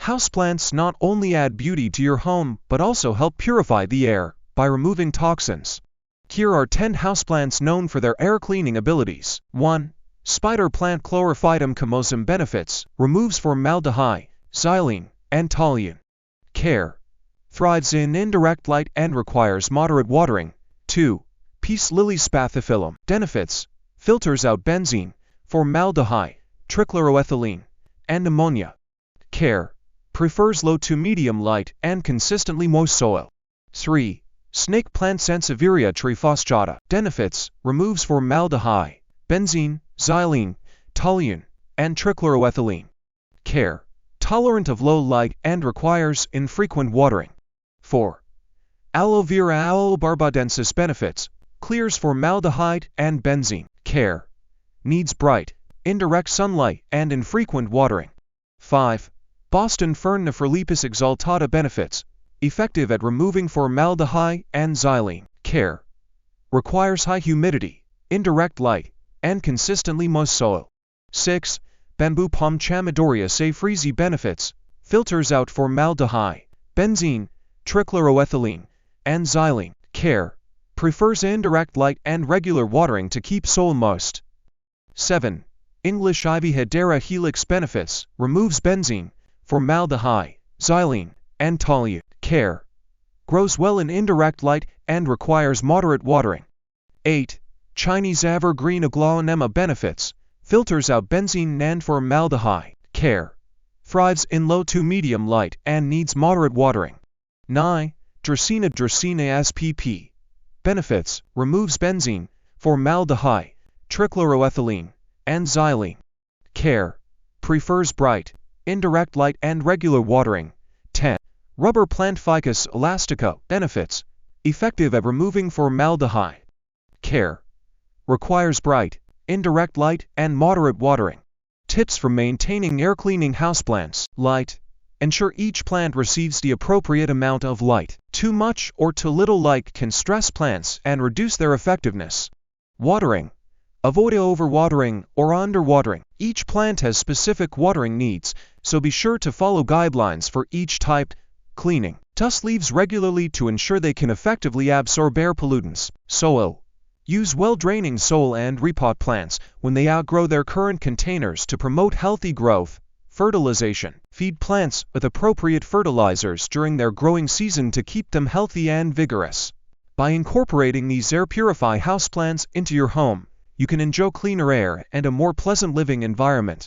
Houseplants not only add beauty to your home but also help purify the air by removing toxins. Here are 10 houseplants known for their air cleaning abilities. 1. Spider plant Chlorophytum camosum benefits, removes formaldehyde, xylene, and toluene. Care. Thrives in indirect light and requires moderate watering. 2. Peace lily spathiphyllum benefits, filters out benzene, formaldehyde, trichloroethylene, and ammonia. Care. Prefers low to medium light and consistently moist soil. 3. Snake plant Sansevieria trifoscata benefits, removes formaldehyde, benzene, xylene, toluene, and trichloroethylene. Care. Tolerant of low light and requires infrequent watering. 4. Aloe vera aloe barbadensis benefits, clears formaldehyde and benzene. Care. Needs bright, indirect sunlight and infrequent watering. 5. Boston fern Nephrolepis exaltata benefits, effective at removing formaldehyde and xylene. Care. Requires high humidity, indirect light, and consistently moist soil. 6. Bamboo palm Chamaedorea saffrezi benefits, filters out formaldehyde, benzene, trichloroethylene, and xylene. Care. Prefers indirect light and regular watering to keep soil moist. 7. English ivy Hedera helix benefits, removes benzene, formaldehyde, xylene, and toluene. Care. Grows well in indirect light and requires moderate watering. 8. Chinese evergreen aglaonema benefits, filters out benzene and formaldehyde. Care. Thrives in low to medium light and needs moderate watering. 9. Dracaena spp. Benefits, removes benzene, formaldehyde, trichloroethylene, and xylene. Care. Prefers bright, indirect light and regular watering. 10. Rubber plant Ficus elastica benefits, effective at removing formaldehyde. Care. Requires bright, indirect light and moderate watering. Tips for maintaining air cleaning houseplants. Light. Ensure each plant receives the appropriate amount of light. Too much or too little light can stress plants and reduce their effectiveness. Watering. Avoid overwatering or underwatering. Each plant has specific watering needs, so be sure to follow guidelines for each type. Cleaning. Dust leaves regularly to ensure they can effectively absorb air pollutants. Soil. Use well-draining soil and repot plants when they outgrow their current containers to promote healthy growth. Fertilization. Feed plants with appropriate fertilizers during their growing season to keep them healthy and vigorous. By incorporating these air-purifying houseplants into your home, you can enjoy cleaner air and a more pleasant living environment.